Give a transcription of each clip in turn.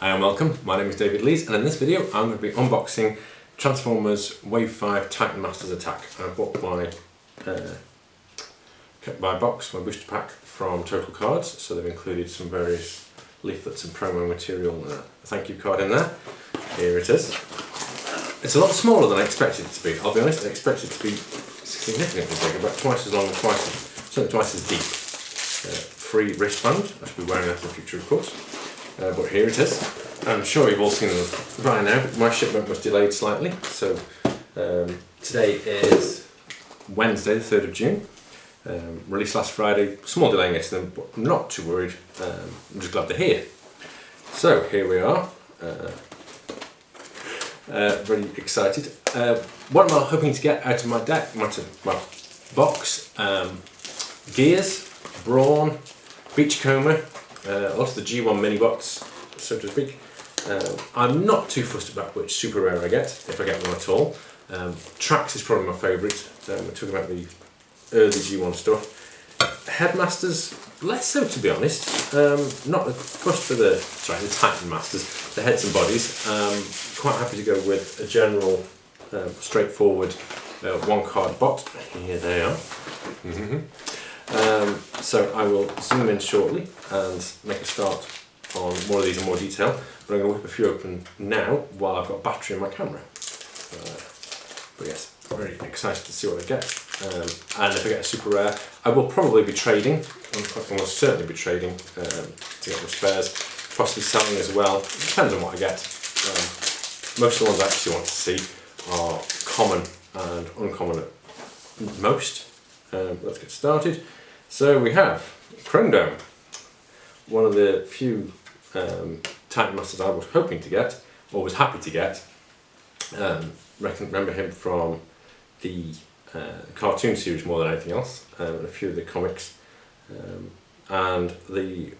Hi and welcome, my name is David Lees, and in this video I'm going to be unboxing Transformers Wave 5 Titan Masters Attack. I bought my box, my booster pack from Total Cards, so they've included some various leaflets and promo material and a thank you card in there. Here it is. It's a lot smaller than I expected it to be, I'll be honest. I expected it to be significantly bigger, about twice as long and certainly twice as deep. Free wristband, I should be wearing that in the future of course. But here it is. I'm sure you've all seen them by now. My shipment was delayed slightly, so today is Wednesday, the 3rd of June. Released last Friday, small delay in getting them, but I'm not too worried. I'm just glad they're here. So here we are. Very excited. What am I hoping to get out of my deck? My box. Gears, Brawn, Beachcomber, a lot of the G1 Mini-Autobots, so to speak. I'm not too fussed about which super rare I get, if I get one at all. Tracks is probably my favourite. We're talking about the early G1 stuff. Headmasters, less so to be honest. Not fussed for the Titan Masters, the heads and bodies. Quite happy to go with a general, straightforward one card bot. Here they are. So I will zoom in shortly and make a start on more of these in more detail, but I'm going to whip a few open now while I've got battery in my camera. But yes, very excited to see what I get. And if I get a super rare, I will probably be trading. I will certainly be trading to get my spares, possibly selling as well. It depends on what I get. Most of the ones I actually want to see are common and uncommon at most. Let's get started. So we have Chrome Dome, one of the few Titan Masters I was hoping to get, or was happy to get. Remember him from the cartoon series more than anything else, and a few of the comics. And the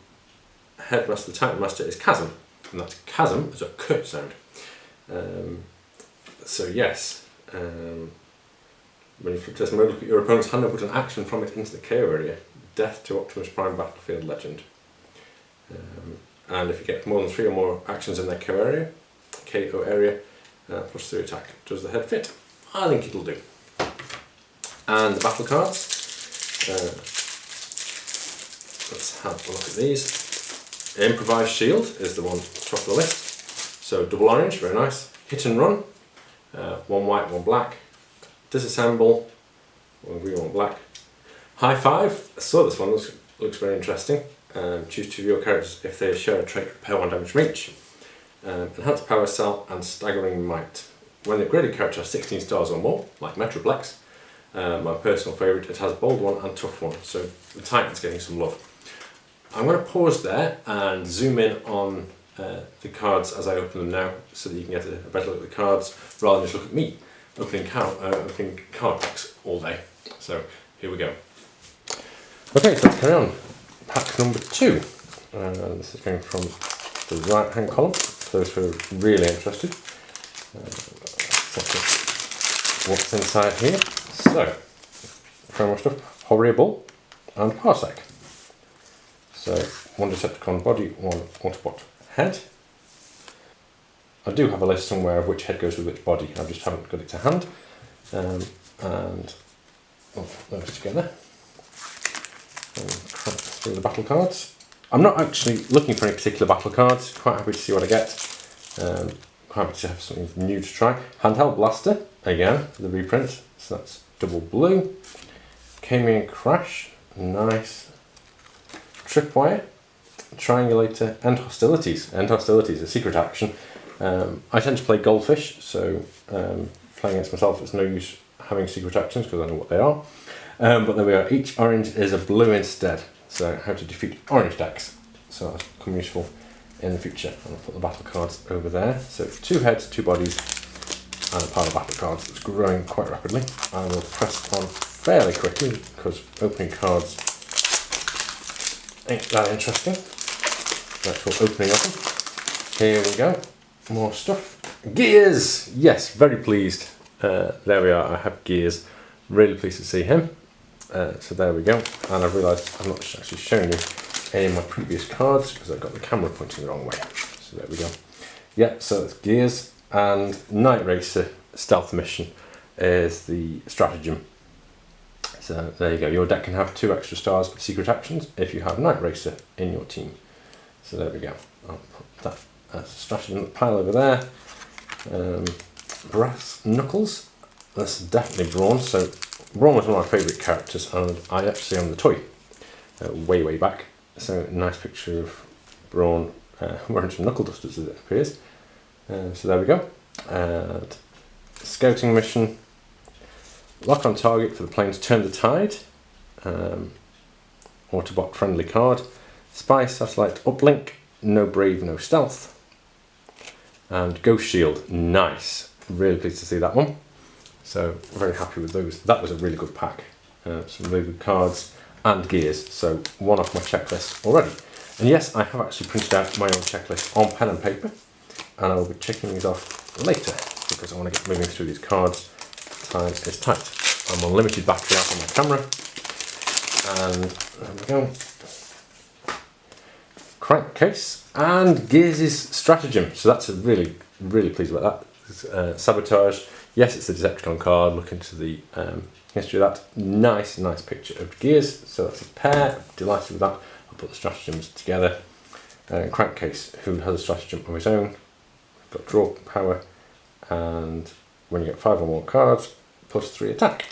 headmaster, the Titan Master, is Chasm, and that's Chasm as a K sound. So yes. When you flip this mode, look at your opponent's hand and put an action from it into the KO area. Death to Optimus Prime Battlefield Legend. And if you get more than 3 or more actions in that KO area, plus 3 attack. Does the head fit? I think it'll do. And the battle cards. Let's have a look at these. Improvised Shield is the one top of the list. So double orange, very nice. Hit and Run, 1 white, 1 black. Disassemble, 1 green, 1 black. High Five, I saw this one, looks very interesting. Choose 2 of your characters if they share a trait, repair 1 damage from each. Enhanced Power Cell and Staggering Might. When the upgraded character has 16 stars or more, like Metroplex, my personal favourite, it has Bold 1 and Tough 1, so the Titan's getting some love. I'm going to pause there and zoom in on the cards as I open them now, so that you can get a better look at the cards, rather than just look at me opening card packs all day. So here we go. Okay, so let's carry on. Pack number 2. This is going from the right hand column, for those who are really interested. What's inside here? So, promo stuff, Horrible and Parsec. So, 1 Decepticon body, 1 Autobot head. I do have a list somewhere of which head goes with which body, I just haven't got it to hand. And I'll put those together. And crap through the battle cards. I'm not actually looking for any particular battle cards, quite happy to see what I get. Quite happy to have something new to try. Handheld Blaster, again, for the reprint, so that's double blue. Cameo Crash, nice. Tripwire, Triangulator, End Hostilities. End Hostilities, a secret action. I tend to play Goldfish, so playing against myself it's no use having secret actions because I know what they are. But there we are, each orange is a blue instead. So how to defeat orange decks. So that's become useful in the future. I'll put the battle cards over there. So 2 heads, 2 bodies, and a pile of battle cards that's growing quite rapidly. I will press on fairly quickly because opening cards ain't that interesting. The actual opening of them. Here we go. More stuff. Gears! Yes, very pleased. There we are, I have Gears. Really pleased to see him. So there we go. And I've realised I've not actually shown you any of my previous cards because I've got the camera pointing the wrong way. So So there we go. Yeah, so it's Gears, and Night Racer Stealth Mission is the stratagem. So there you go, your deck can have 2 extra stars of secret actions if you have Night Racer in your team. So there we go, I'll put that as a stratagem pile over there. Brass Knuckles, that's definitely Brawn. So Brawn was one of my favourite characters, and I actually own the toy way back. So nice picture of Brawn wearing some knuckle dusters as it appears. So there we go. And Scouting Mission, lock on target for the planes Turn the Tide, Autobot friendly card. Spy Satellite Uplink, no Brave, no Stealth. And Ghost Shield, nice. Really pleased to see that one. So very happy with those. That was a really good pack. Some really good cards and gears. So one off my checklist already. And yes, I have actually printed out my own checklist on pen and paper, and I will be checking these off later because I want to get moving through these cards. Time is tight. I'm on limited battery life on my camera, and there we go. Crankcase and Gears' stratagem. So that's a really pleased about that. Sabotage. Yes, it's the Decepticon card. Look into the history of that. Nice picture of Gears. So that's a pair. Delighted with that. I'll put the stratagems together. Crankcase, who has a stratagem of his own. Got draw power, and when you get 5 or more cards, +3 attack.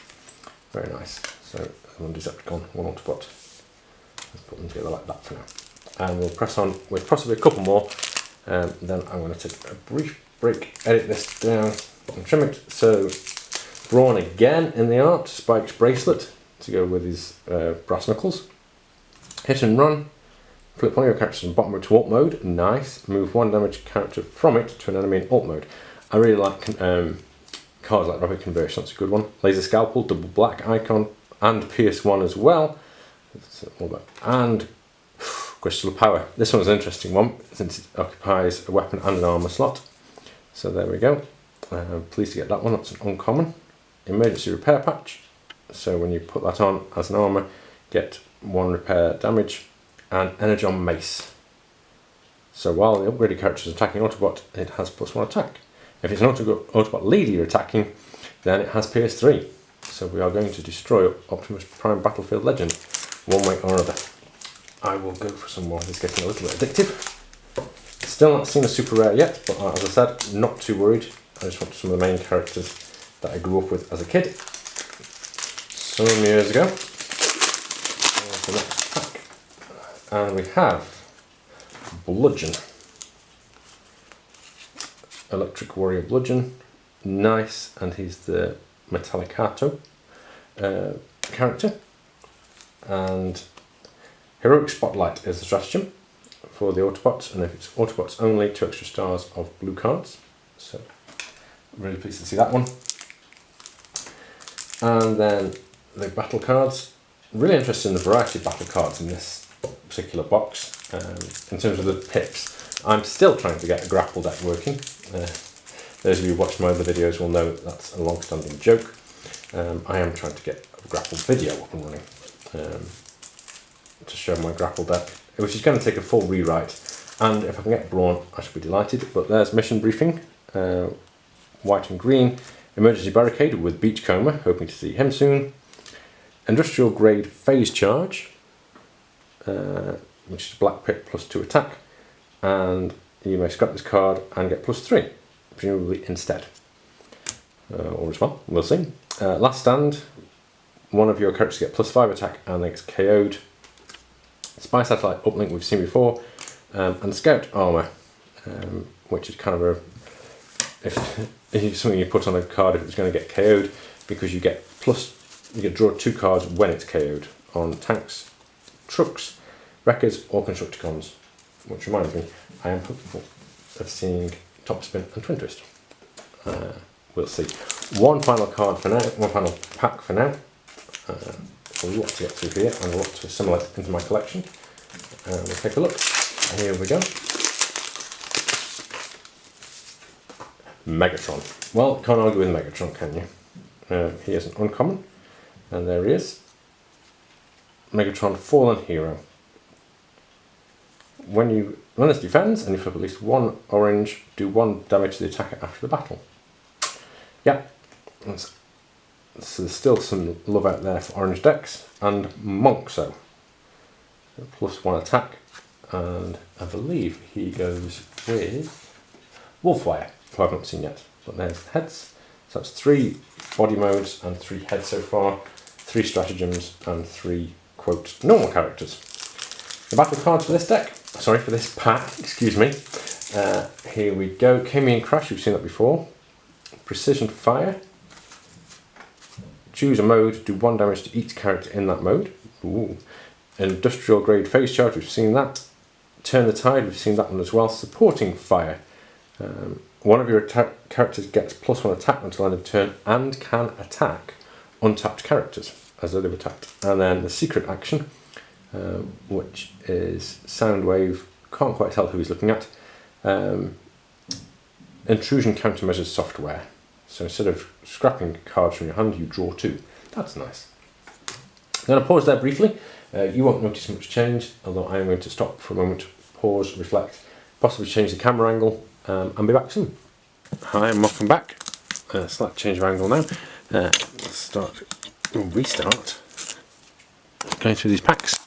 Very nice. So one Decepticon, one Autobot. Let's put them together like that for now. And we'll press on with possibly a couple more. Then I'm going to take a brief break, edit this down, and trim it. So Brawn again in the art, Spike's bracelet to go with his brass knuckles. Hit and run. Flip one of your characters from bottom mode to alt mode. Nice. Move 1 damage character from it to an enemy in alt mode. I really like cards like Rapid Conversion. That's a good one. Laser Scalpel, double black icon, and Pierce 1 as well. And Crystal of Power. This one's an interesting one since it occupies a weapon and an armor slot. So there we go. Pleased to get that one. That's an uncommon. Emergency Repair Patch. So when you put that on as an armor, get 1 repair damage. And Energon Mace. So while the upgraded character is attacking Autobot, it has +1 attack. If it's an Autobot leader you're attacking, then it has Pierce 3. So we are going to destroy Optimus Prime Battlefield Legend one way or another. I will go for some more. It's getting a little bit addictive. Still not seen a super rare yet, but as I said, not too worried. I just want some of the main characters that I grew up with as a kid some years ago. There's the next pack. And we have Bludgeon. Electric Warrior Bludgeon. Nice, and he's the Metallicato character. And Heroic Spotlight is the stratagem for the Autobots, and if it's Autobots only, 2 extra stars of blue cards. So, really pleased to see that one. And then the battle cards. Really interested in the variety of battle cards in this particular box. In terms of the pips, I'm still trying to get a grapple deck working. Those of you who watch my other videos will know that's a long-standing joke. I am trying to get a grapple video up and running to show my grapple deck, which is going to take a full rewrite. And if I can get Brawn, I should be delighted. But there's Mission Briefing, white and green. Emergency Barricade with Beachcomber, hoping to see him soon. Industrial Grade Phase Charge, which is black pit +2 attack, and you may scrap this card and get +3, presumably instead. Or as well, we'll see. Last Stand, one of your characters get +5 attack and gets KO'd. Spy Satellite Uplink we've seen before, and Scout Armour, which is kind of a if something you put on a card if it's going to get KO'd, because you get draw 2 cards when it's KO'd on tanks, trucks, wreckers or Constructicons, which reminds me, I am hopeful of seeing Topspin and Twin Twist. We'll see. One final card for now, one final pack for now. A lot to get through here and a lot to assimilate into my collection. We'll take a look. Here we go. Megatron. Well, can't argue with Megatron, can you? He is an uncommon, and there he is. Megatron Fallen Hero. When you When this defends, and you flip at least one orange, do 1 damage to the attacker after the battle. Yep, so there's still some love out there for orange decks, and Monkso. +1 attack, and I believe he goes with Wolfwire, who I've not seen yet. But there's the heads. So that's 3 body modes and 3 heads so far, 3 stratagems and 3, quote, normal characters. The battle cards for this deck, sorry, for this pack, excuse me. Here we go. Camion Crash, we've seen that before. Precision Fire. Choose a mode, do 1 damage to each character in that mode. Ooh. Industrial Grade Phase Charge, we've seen that. Turn the Tide, we've seen that one as well. Supporting Fire. One of your characters gets +1 attack until end of turn and can attack untapped characters as though they've attacked. And then the secret action, which is Soundwave, can't quite tell who he's looking at. Intrusion Countermeasures Software. So instead of scrapping cards from your hand, you draw 2. That's nice. I'm going to pause there briefly. You won't notice much change, although I am going to stop for a moment, pause, reflect, possibly change the camera angle, and be back soon. Hi and welcome back. Slight change of angle now. Let's restart going through these packs.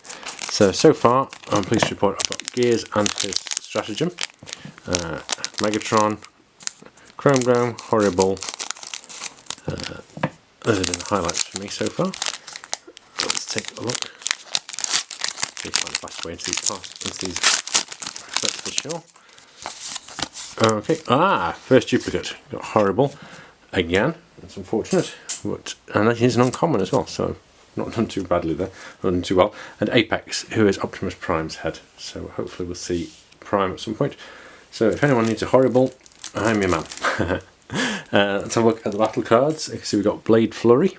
So far I'm pleased to report I've got Gears and his stratagem, Megatron, Chrome Dome, Horrible. Those have been the highlights for me so far. Let's take a look. Let's find the fast way into these sets for sure. Okay, first duplicate. Got Horrible again. That's unfortunate, and that is an uncommon as well, so not done too badly there, not done too well. And Apex, who is Optimus Prime's head, so hopefully we'll see Prime at some point. So if anyone needs a Horrible, I'm your man. Let's have a look at the battle cards. You can see we've got Blade Flurry.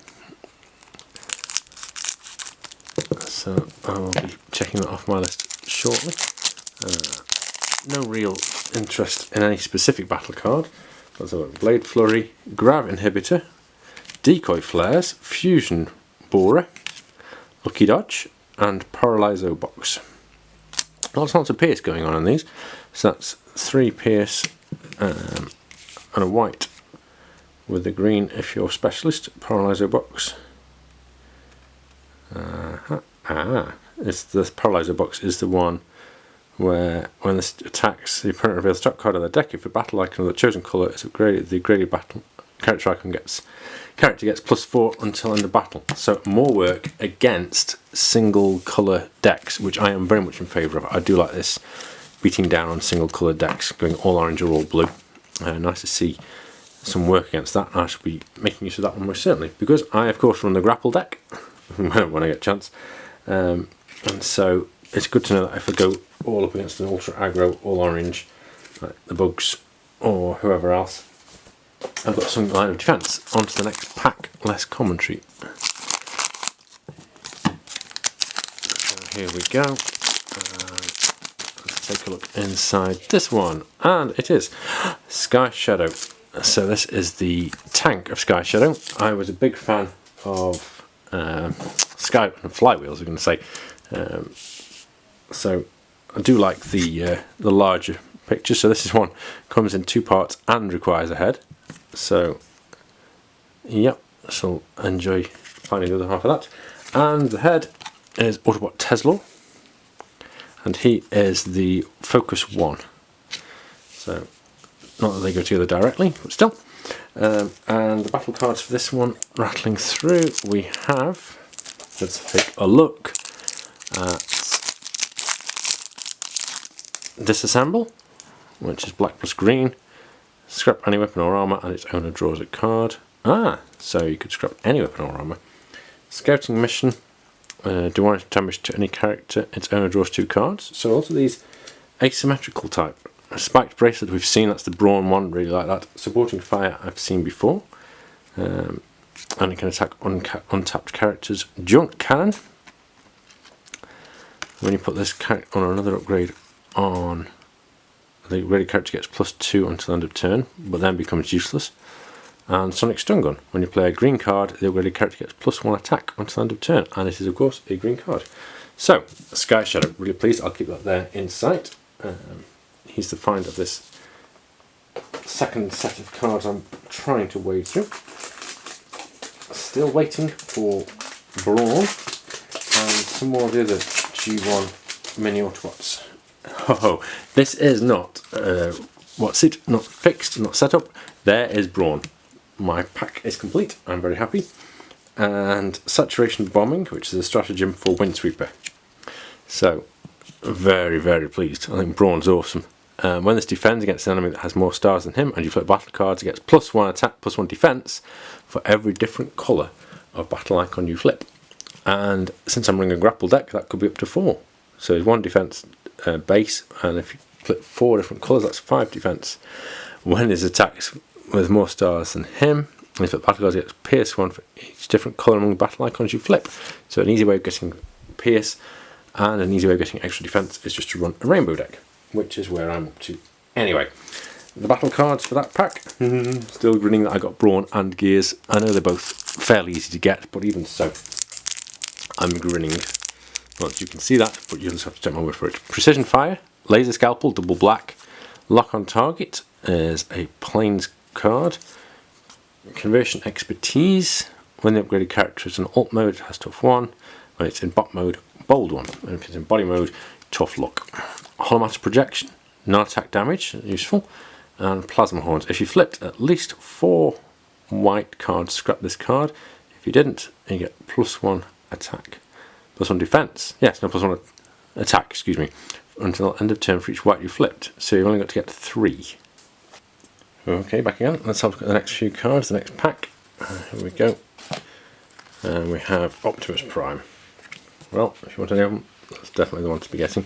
So I will be checking that off my list shortly. No real interest in any specific battle card. Let's have a look. Blade Flurry, Grav Inhibitor, Decoy Flares, Fusion Borer, Lucky Dodge, and Paralyzo Box. Lots of Pierce going on in these. So that's 3 Pierce and a white with the green if you're Specialist. Paralyzo Box. It's the Paralyzo Box is the one where when this attacks, the opponent reveals the top card of their deck. If a battle icon of the chosen colour is upgraded, the graded battle character icon gets +4 until end of battle. So more work against single colour decks, which I am very much in favour of. I do like this, beating down on single colour decks, going all orange or all blue. Nice to see some work against that. I should be making use of that one most certainly, because I of course run the grapple deck when I get a chance, and so it's good to know that if I go all up against an ultra aggro, all orange, like the Bugs or whoever else, I've got some line of defence. On to the next pack, less commentary. So here we go. Let's take a look inside this one, and it is Sky Shadow. So this is the tank of Sky Shadow. I was a big fan of Sky Flywheels, I'm going to say. So I do like the larger picture. So this is one comes in 2 parts and requires a head. So yep, so enjoy finding the other half of that. And the head is Autobot Tesla, and he is the Focus 1. So not that they go together directly, but still. And the battle cards for this one, rattling through, we have, let's take a look at Disassemble, which is black plus green. Scrap any weapon or armour and its owner draws a card. So you could scrap any weapon or armour. Scouting Mission, do 1 damage to any character, its owner draws 2 cards. So also these asymmetrical type. A Spiked Bracelet we've seen, that's the Brawn one, really like that. Supporting Fire I've seen before. And it can attack untapped characters. Junk Cannon. When you put this on another upgrade on, the upgraded character gets +2 until end of turn, but then becomes useless. And Sonic Stun Gun. When you play a green card, the upgraded character gets +1 attack until end of turn, and it is of course a green card. So, Sky Shadow, really pleased, I'll keep that there in sight. He's the find of this second set of cards I'm trying to wade through. Still waiting for Brawn and some more of the other G1 Mini-Autobots. Oh, this is not what's it? Not fixed, not set up. There is Brawn. My pack is complete. I'm very happy. And Saturation Bombing, which is a stratagem for Windsweeper. So, very, very pleased. I think Brawn's awesome. When this defends against an enemy that has more stars than him, and you flip battle cards, it gets +1 attack, +1 defense for every different colour of battle icon you flip. And since I'm running a grapple deck, that could be up to 4. So there's 1 defense base, and if you flip 4 different colours, that's 5 defense. When his attacks with more stars than him, and if the battle cards, gets Pierce 1 for each different colour among the battle icons you flip. So an easy way of getting Pierce and an easy way of getting extra defense is just to run a rainbow deck, which is where I'm up to anyway. The battle cards for that pack, still grinning that I got Brawn and Gears. I know they're both fairly easy to get, but even so, I'm grinning. Well, you can see that, but you'll just have to take my word for it. Precision Fire, Laser Scalpel, double black. Lock on Target is a Plains card. Conversion Expertise, when the upgraded character is in alt mode, it has tough 1. When it's in bot mode, bold 1. And if it's in body mode, tough luck. Holomatic Projection, non-attack damage, useful. And Plasma Horns. If you flipped at least 4 white cards, scrap this card. If you didn't, you get +1 attack, +1 defense. Yes, no, +1 attack, excuse me, until end of turn for each white you flipped. So you've only got to get 3. Okay, back again. Let's have a look at the next few cards, the next pack. Here we go. And we have Optimus Prime. Well, if you want any of them, that's definitely the one to be getting.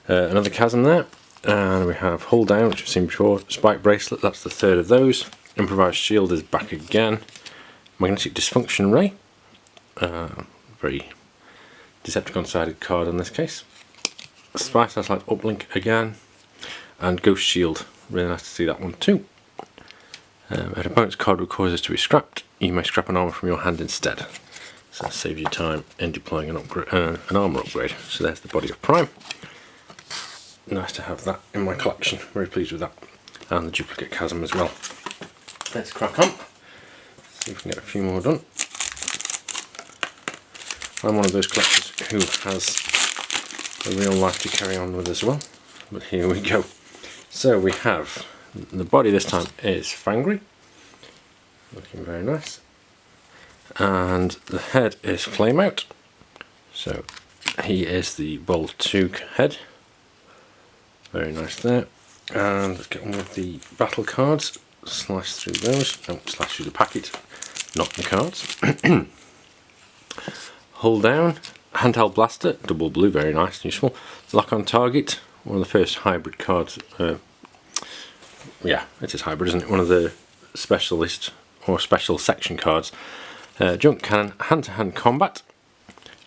Another Chasm there. And we have Hull Down, which we've seen before. Spike Bracelet, that's the 3rd of those. Improvised Shield is back again. Magnetic Dysfunction Ray. Very Decepticon-sided card in this case. Spy Satellite Uplink again. And Ghost Shield. Really nice to see that one too. An opponent's card requires to be scrapped. You may scrap an armor from your hand instead. So that saves you time in deploying an armor upgrade. So there's the body of Prime. Nice to have that in my collection. Very pleased with that. And the duplicate Chasm as well. Let's crack on. See if we can get a few more done. I'm one of those collectors who has a real life to carry on with as well. But here we go. So we have the body this time is Fangry. Looking very nice. And the head is Flameout. So he is the Bold 2 head. Very nice there. And let's get on with the battle cards. Slice through those. Don't slash through the packet, not the cards. Hull Down, Handheld Blaster, double blue, very nice and useful. Lock on Target, one of the first hybrid cards. Yeah, it is hybrid, isn't it? One of the specialist or special section cards. Junk Cannon, hand-to-hand combat,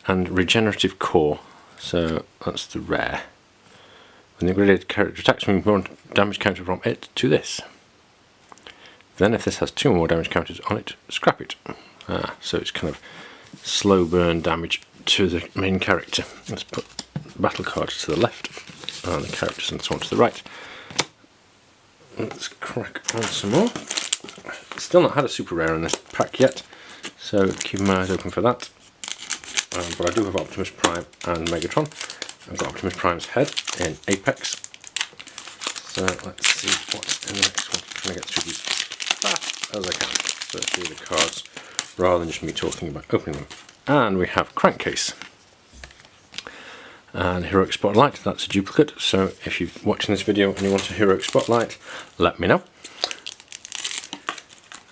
and Regenerative Core. So that's the rare. When the upgraded character attacks, we move one damage counter from it to this. Then if this has 2 more damage counters on it, scrap it. So it's kind of slow burn damage to the main character. Let's put battle cards to the left and the characters and so on to the right. Let's crack on some more. Still not had a super rare in this pack yet, so keep my eyes open for that. But I do have Optimus Prime and Megatron. I've got Optimus Prime's head in Apex. So let's see what's in the next one. I'm going to get through these as fast as I can. So let's do the cards rather than just me talking about opening them. And we have Crankcase. And Heroic Spotlight, that's a duplicate. So if you're watching this video and you want a Heroic Spotlight, let me know.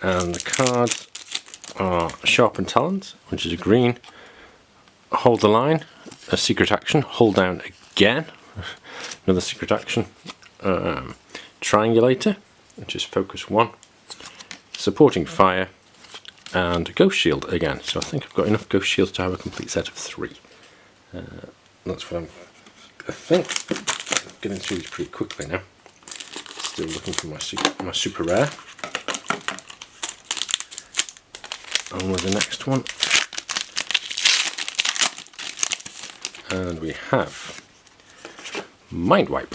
And the cards are Sharpened Talons, which is a green. Hold the Line, a secret action. Hold Down again, another secret action. Triangulator, which is focus 1. Supporting Fire, and Ghost Shield again. So I think I've got enough Ghost Shields to have a complete set of 3. That's what I think. I'm getting through these pretty quickly now. Still looking for my super rare. On with the next one. And we have Mind Wipe.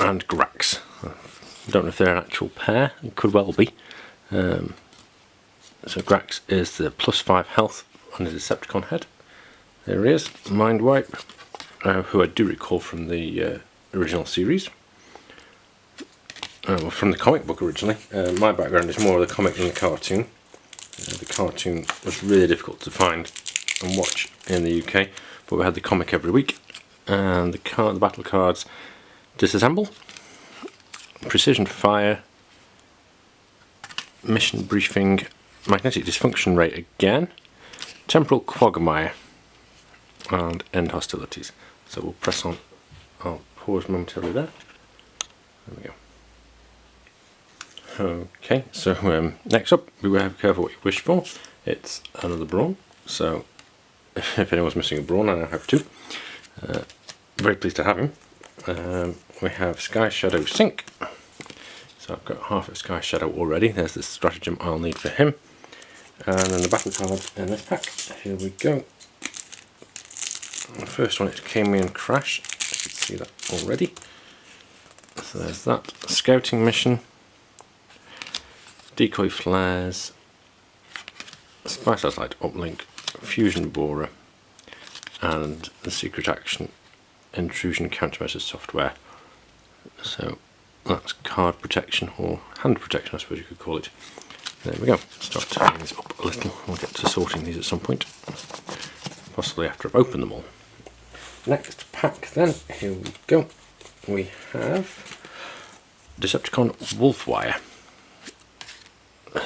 and Grax. I don't know if they're an actual pair, it could well be. So Grax is the +5 health on his Decepticon head. There he is, Mind Wipe, who I do recall from the original series. Well, from the comic book originally. My background is more of the comic than the cartoon. The cartoon was really difficult to find and watch in the UK, but we had the comic every week. And the battle cards: Disassemble, Precision Fire, Mission Briefing, Magnetic Dysfunction Rate again, Temporal Quagmire, and End Hostilities. So we'll press on. I'll pause momentarily there. There we go. Okay, so next up, beware, be careful what you wish for. It's another Brawn. So if anyone's missing a Brawn, I now have two. Very pleased to have him. We have Sky Shadow Sync. So I've got half of Sky Shadow already. There's the stratagem I'll need for him. And then the battle cards in this pack. Here we go. The first one is Camion Crash. You can see that already. So there's that. Scouting Mission, Decoy Flares, Spy Satellite Uplink, Fusion Borer, and the Secret Action Intrusion Countermeasures software. So that's card protection, or hand protection I suppose you could call it. There we go. Start tying these up a little. We'll get to sorting these at some point, possibly after I've opened them all. Next pack then, here we go. We have Decepticon Wolfwire,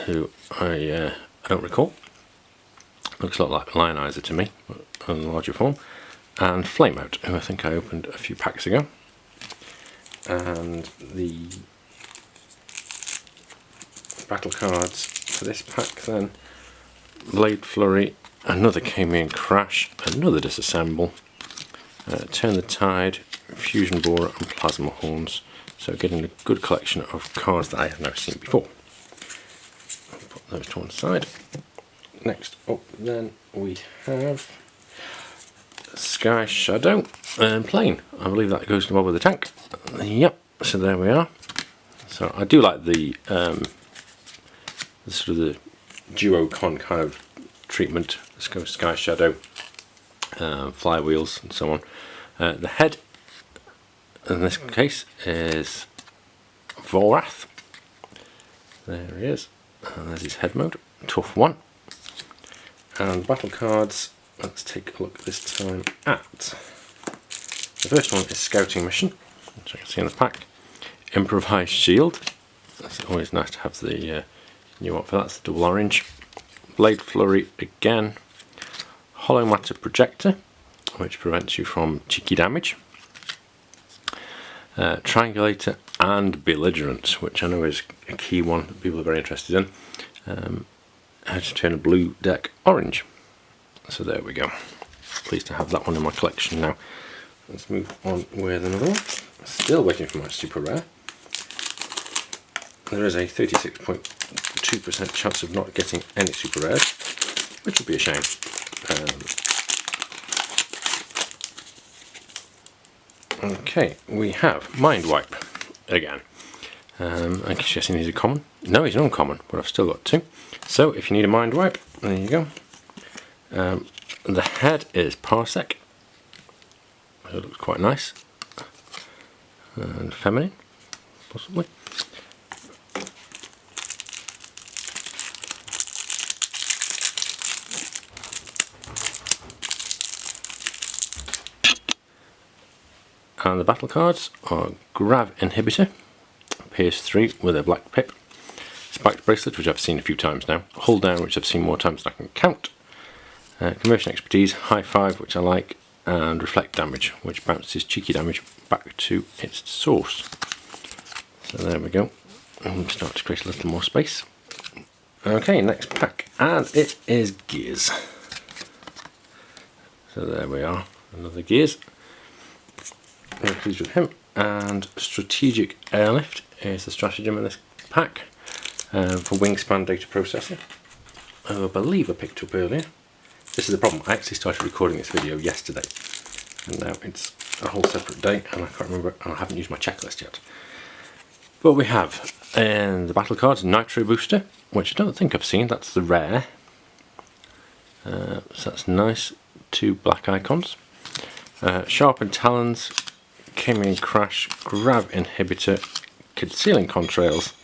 who I don't recall. Looks a lot like Lionizer to me, but in larger form. And Flameout, who I think I opened a few packs ago. And the battle cards for this pack then: Blade Flurry, another Camion Crash, another Disassemble, Turn the Tide, Fusion Borer, and Plasma Horns. So getting a good collection of cards that I have never seen before. I'll put those to one side. Next up then we have Sky Shadow and Plane. I believe that goes well with the tank. Yep, so there we are. So I do like the sort of the duocon kind of treatment. Let's go Sky Shadow, flywheels and so on. The head in this case is Vorath. There he is. And there's his head mode. Tough one. And battle cards, let's take a look this time at. The first one is Scouting Mission, which I can see in the pack. Improvised Shield. It's always nice to have the new one for that. It's double orange. Blade Flurry again. Hollow Matter Projector, which prevents you from cheeky damage. Triangulator and Belligerent, which I know is a key one that people are very interested in. How to turn a blue deck orange. So there we go. Pleased to have that one in my collection now. Let's move on with another one. Still waiting for my super rare. There is a 36.2% chance of not getting any super rares, which would be a shame. Okay, we have Mind Wipe again. I guess he's a common. No, he's an uncommon, but I've still got two. So if you need a Mind Wipe, there you go. The head is Parsec. It looks quite nice. And feminine, possibly. And the battle cards are Grav Inhibitor, Pierce 3 with a black pip, Spiked Bracelet, which I've seen a few times now, Hull Down, which I've seen more times than I can count, Conversion Expertise, High Five, which I like, and Reflect Damage, which bounces cheeky damage back to its source. So there we go. And start to create a little more space. Okay, next pack, and it is Gears. So there we are, another Gears. Very pleased with him. And Strategic Airlift is the stratagem in this pack for Wingspan Data Processor. I believe I picked up earlier. This is the problem, I actually started recording this video yesterday and now it's a whole separate day, and I can't remember, and I haven't used my checklist yet. But we have in the battle cards Nitro Booster, which I don't think I've seen. That's the rare. So that's nice. 2 black icons. Sharpened Talons, Chemian Crash, Grav Inhibitor, Concealing Contrails,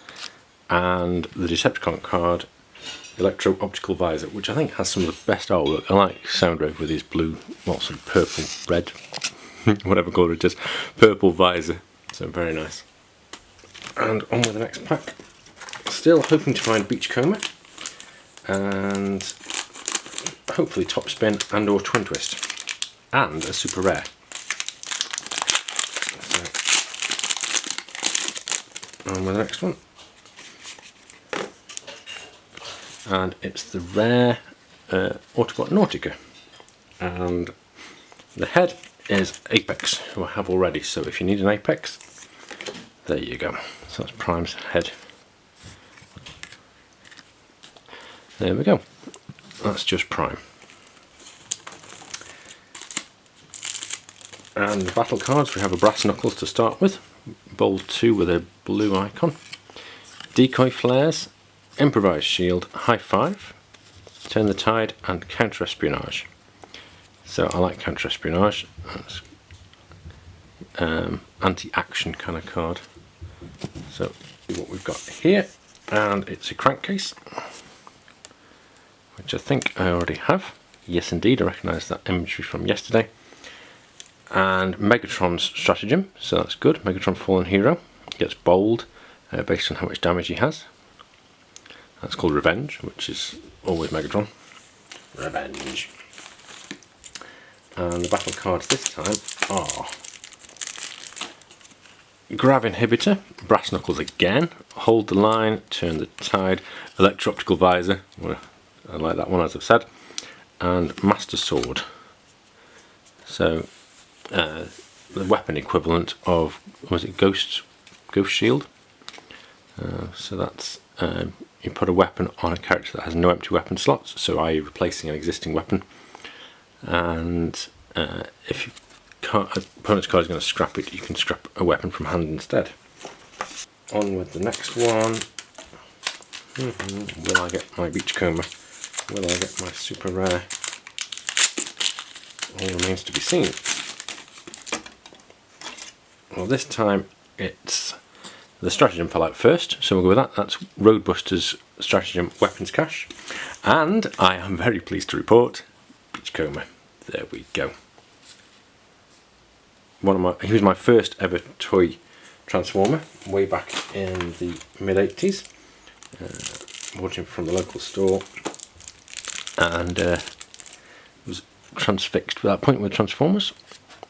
and the Decepticon card, Electro Optical Visor, which I think has some of the best artwork. I like Soundwave with his blue, well, some purple, red, whatever colour it is, purple visor. So very nice. And on with the next pack. Still hoping to find Beachcomber, and hopefully Top Spin and or Twin Twist, and a super rare. So, on with the next one. And it's the rare Autobot Nautica, and the head is Apex, who I have already, so if you need an Apex, there you go. So that's Prime's head. There we go, that's just Prime. And the battle cards, we have a Brass Knuckles to start with, Bold 2 with a blue icon, Decoy Flares, Improvised Shield, High Five, Turn the Tide, and Counter Espionage. So I like Counter Espionage. That's anti-action kind of card. So what we've got here, and it's a crankcase, which I think I already have. Yes, indeed, I recognise that imagery from yesterday. And Megatron's stratagem, so that's good. Megatron Fallen Hero gets bold based on how much damage he has. That's called Revenge, which is always Megatron. Revenge. And the battle cards this time are Grav Inhibitor, Brass Knuckles again, Hold the Line, Turn the Tide, Electro-Optical Visor, well, I like that one as I've said, and Master Sword. So the weapon equivalent of, was it Ghost Shield? So that's you put a weapon on a character that has no empty weapon slots, so i.e. replacing an existing weapon, and if your opponent's card is going to scrap it, you can scrap a weapon from hand instead. On with the next one. Will I get my Beachcomber? Will I get my super rare? All remains to be seen. Well, this time it's the stratagem fell out first, so we'll go with that. That's Roadbuster's stratagem Weapons Cache, and I am very pleased to report Beachcomber. There we go. He was my first ever toy Transformer way back in the mid-80s. Bought him from the local store, and was transfixed at that point with Transformers.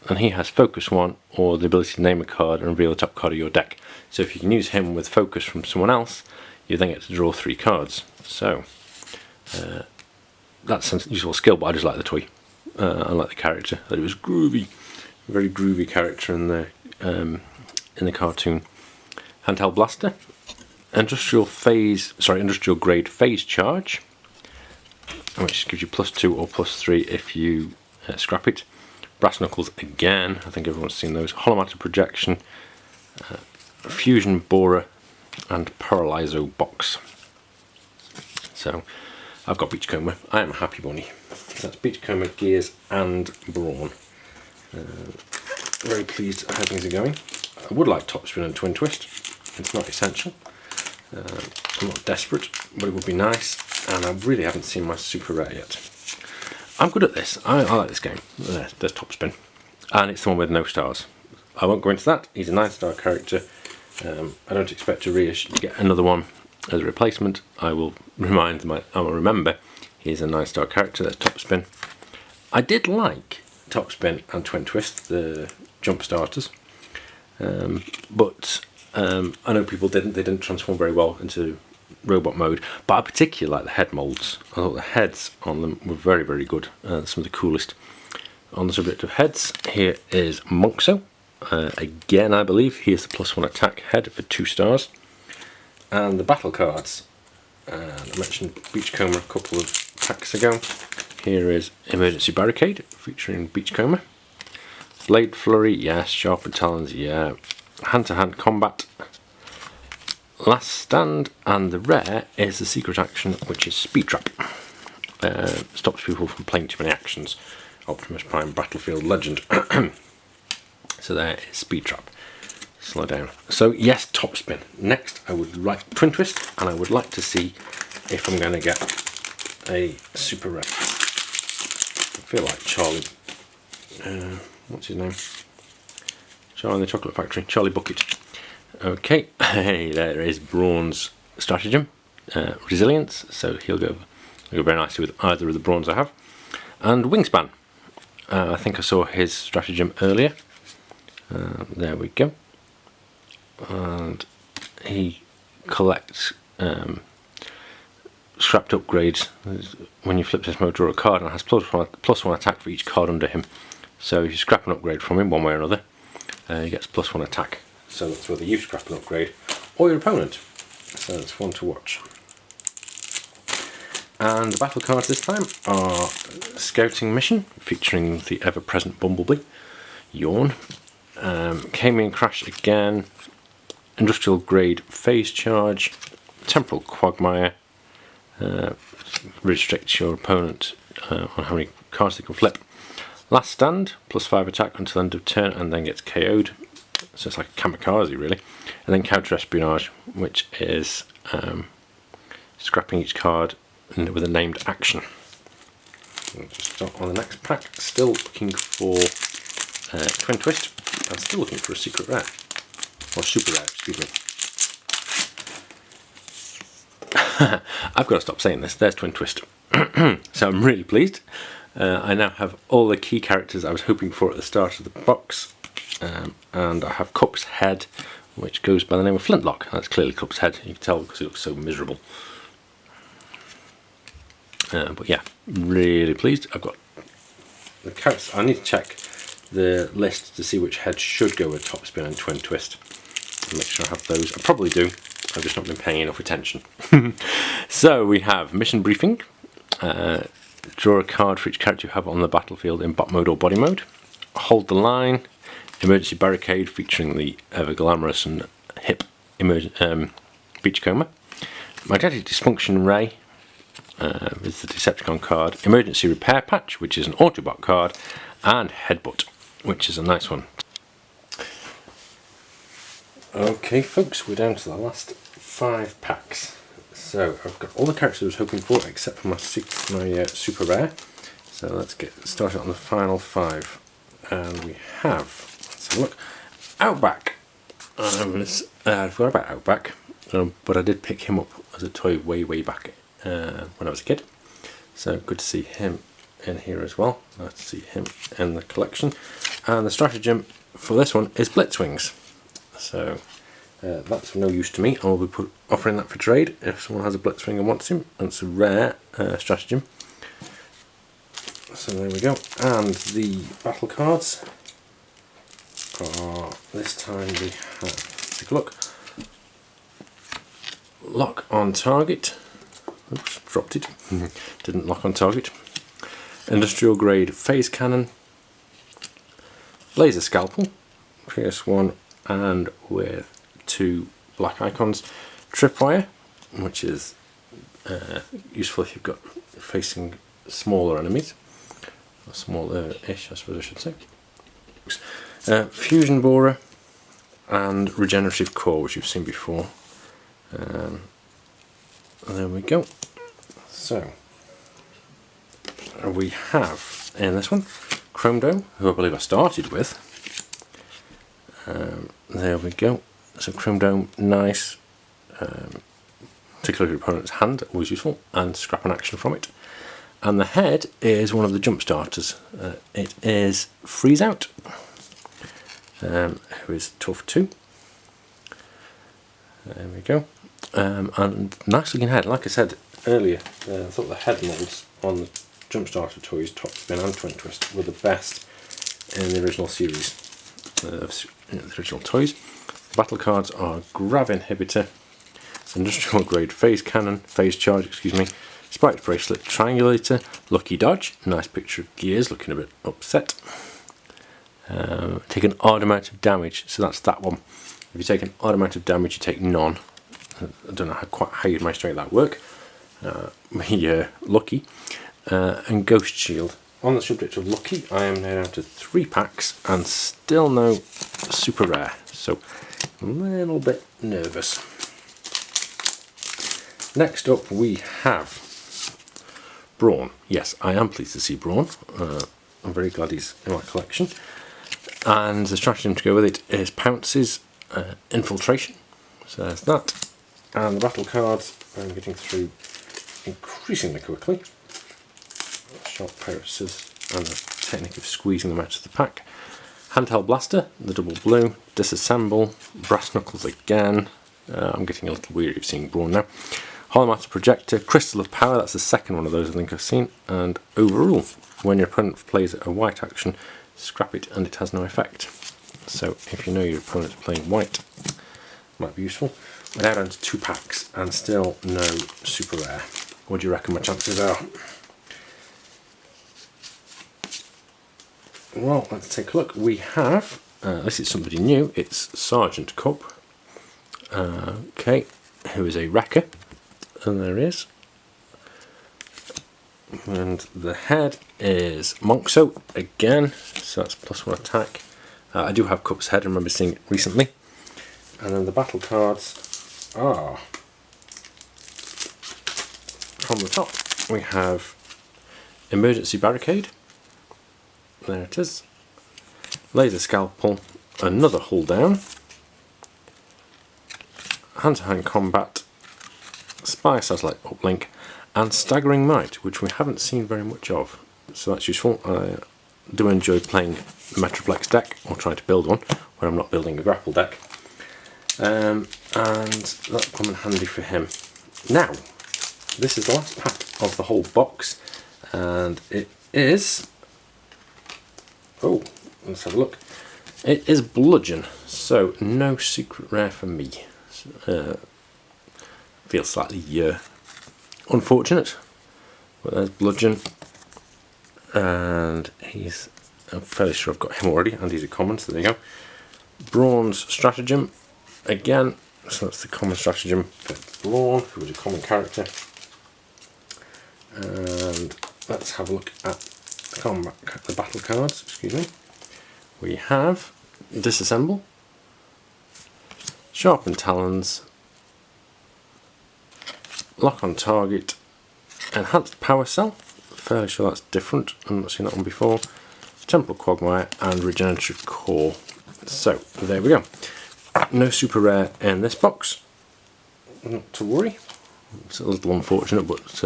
And he has Focus 1, or the ability to name a card and reveal the top card of your deck. So if you can use him with Focus from someone else, you then get to draw 3 cards. So that's a useful skill, but I just like the toy. I like the character. That it was groovy, very groovy character in the cartoon. Handheld Blaster, Industrial Grade Phase Charge, which gives you +2 or +3 if you scrap it. Brass Knuckles again, I think everyone's seen those. Holomatter Projection, Fusion Borer, and Paralyzo Box. So I've got Beachcomber. I am a happy bunny. That's Beachcomber, Gears, and Brawn. Very pleased at how things are going. I would like Top Spin and Twin Twist. It's not essential. I'm not desperate, but it would be nice. And I really haven't seen my super rare yet. I'm good at this. I like this game. There's Top Spin, and it's the one with no stars. I won't go into that. He's a 9-star character. I don't expect to get another one as a replacement. I will remember he's a 9-star character. That's Top Spin. I did like Top Spin and Twin Twist, the jump starters, but I know people didn't. They didn't transform very well into robot mode, but I particularly like the head molds. I thought the heads on them were very, very good. Some of the coolest. On the subject of heads, here is Monkso. Again, I believe he is the +1 attack head for 2 stars. And the battle cards. I mentioned Beachcomber a couple of packs ago. Here is Emergency Barricade featuring Beachcomber. Blade Flurry, yes. Sharpened Talons, yeah. Hand-to-hand combat. Last Stand, and the rare is the secret action, which is Speed Trap. Stops people from playing too many actions. Optimus Prime Battlefield Legend. So there is Speed Trap. Slow down. So yes, top spin. Next I would like Twin Twist, and I would like to see if I'm going to get a super rare. I feel like Charlie, what's his name? Charlie in the Chocolate Factory, Charlie Bucket. Okay, hey, there is Bronze Stratagem, Resilience, so he'll go very nicely with either of the bronze I have. And Wingspan, I think I saw his stratagem earlier. There we go. And he collects scrapped upgrades. When you flip this mode, draw a card, and has +1 attack for each card under him. So if you scrap an upgrade from him one way or another, he gets +1 attack. So that's whether you scrap an upgrade or your opponent. So it's fun to watch. And the battle cards this time are Scouting Mission, featuring the ever-present Bumblebee, Yawn, Camion Crash again, Industrial Grade Phase Charge, Temporal Quagmire, restricts your opponent on how many cards they can flip. Last Stand, +5 attack until end of turn, and then gets KO'd. So it's like a kamikaze really. And then Counter Espionage, which is scrapping each card with a named action. We'll just start on the next pack. Still looking for Twin Twist, and still looking for a secret rare. Or super rare, excuse me. I've got to stop saying this. There's Twin Twist. So I'm really pleased. I now have all the key characters I was hoping for at the start of the box. And I have Cup's Head, which goes by the name of Flintlock. That's clearly Cup's Head. You can tell because it looks so miserable. But yeah, really pleased. I've got the characters. I need to check the list to see which head should go with Top Spin and Twin Twist. And make sure I have those. I probably do. I've just not been paying enough attention. So we have Mission Briefing. Draw a card for each character you have on the battlefield in bot mode or body mode. Hold the Line. Emergency Barricade, featuring the ever glamorous and hip Beachcomber. Magnetic Dysfunction Ray is the Decepticon card. Emergency Repair Patch, which is an Autobot card. And Headbutt, which is a nice one. Okay folks, we're down to the last 5 packs. So I've got all the characters I was hoping for except for my super rare. So let's get started on the final 5. And we have, let's have a look, Outback. I forgot about Outback, but I did pick him up as a toy way back when I was a kid. So good to see him in here as well. Nice to see him in the collection. And the stratagem for this one is Blitzwings. So that's of no use to me. I'll be offering that for trade if someone has a Blitzwing and wants him. And it's a rare stratagem. So there we go. And the battle cards are, this time we have, let's take a look. Lock on Target. Oops, dropped it. Didn't lock on target. Industrial Grade Phase Cannon. Laser Scalpel. PS1 and with 2 black icons. Tripwire, which is useful if you've got facing smaller enemies. Or smaller-ish, I suppose I should say. Fusion Borer and Regenerative Core, which you've seen before. There we go. So we have in this one Chrome Dome, who I believe I started with. There we go. So Chrome Dome, nice. Particularly your opponent's hand, always useful, and scrap an action from it. And the head is one of the jump starters. It is Freeze Out, who is tough 2. There we go. And nice looking head. Like I said earlier, I thought the head molds on the jump starter toys, Top Spin and Twin Twist, were the best in the original series, the original toys. The battle cards are Grav Inhibitor, Industrial Grade Phase Cannon, Phase Charge, excuse me, Spiked Bracelet, Triangulator, Lucky Dodge, nice picture of Gears looking a bit upset. take an odd amount of damage, so that's that one. If you take an odd amount of damage, you take none. I don't know quite how you'd manage to make that work. You're lucky. And Ghost Shield. On the subject of lucky, I am now down to 3 packs and still no super rare, so a little bit nervous. Next up we have Brawn. Yes, I am pleased to see Brawn. I'm very glad he's in my collection. And the stratagem to go with it is Pounce's Infiltration. So there's that. And the battle cards I'm getting through increasingly quickly. Sharp pair of scissors and the technique of squeezing them out of the pack. Handheld Blaster, the double blue, Disassemble, Brass Knuckles again. I'm getting a little weary of seeing Brawn now. Holomatter Projector, Crystal of Power, that's the second one of those I think I've seen. And Overrule, when your opponent plays a white action, scrap it and it has no effect. So if you know your opponent's playing white, might be useful. We're now down to 2 packs and still no super rare. What do you reckon my chances are? Well, let's take a look. We have, this is somebody new, it's Sergeant Cup, okay, who is a wrecker, and there he is. And the head is Monkso again, so that's +1 attack. I do have Cup's head, I remember seeing it recently. And then the battle cards are, from the top, we have Emergency Barricade. There it is. Laser Scalpel, another hull down, hand-to-hand combat, spy satellite uplink, and staggering might, which we haven't seen very much of. So that's useful. I do enjoy playing the Metroplex deck, or trying to build one, when I'm not building a grapple deck. And that'll come in handy for him. Now, this is the last pack of the whole box, and it is... oh, let's have a look. It is Bludgeon, so no secret rare for me. Feels slightly unfortunate, but there's Bludgeon, and he's, I'm fairly sure I've got him already, and he's a common, so there you go. Brawn's Stratagem, again, so that's the common stratagem for Brawn, who is a common character. And let's have a look at the battle cards, excuse me. We have Disassemble, Sharpened Talons, Lock on Target, Enhanced Power Cell, fairly sure that's different, I've not seen that one before, Temple Quagmire, and Regenerative Core. So, there we go. No super rare in this box, not to worry. It's a little unfortunate, but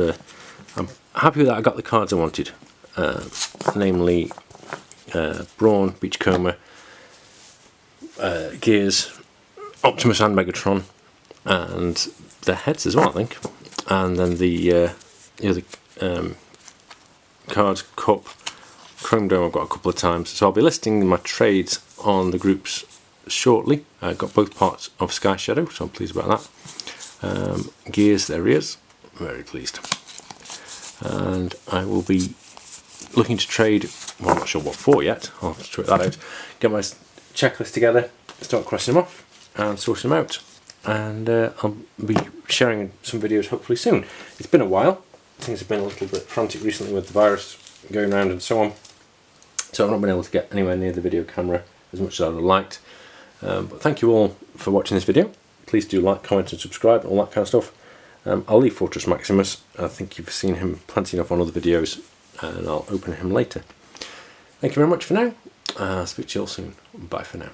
I'm happy that I got the cards I wanted. Namely Brawn, Beachcomber, Gears, Optimus and Megatron, and the heads as well, I think. And then the other cards, Cup, Chrome Dome I've got a couple of times. So I'll be listing my trades on the groups shortly. I got both parts of Sky Shadow, so I'm pleased about that. Gears, there he is, very pleased. And I will be looking to trade, well, I'm not sure what for yet, I'll have to work that out, get my checklist together, start crossing them off and sorting them out, and I'll be sharing some videos hopefully soon. It's been a while, things have been a little bit frantic recently with the virus going around and so on, so I've not been able to get anywhere near the video camera as much as I would have liked, but thank you all for watching this video. Please do like, comment and subscribe and all that kind of stuff. I'll leave Fortress Maximus. I think you've seen him plenty enough on other videos, and I'll open him later. Thank you very much for now. I'll speak to you all soon. Bye for now.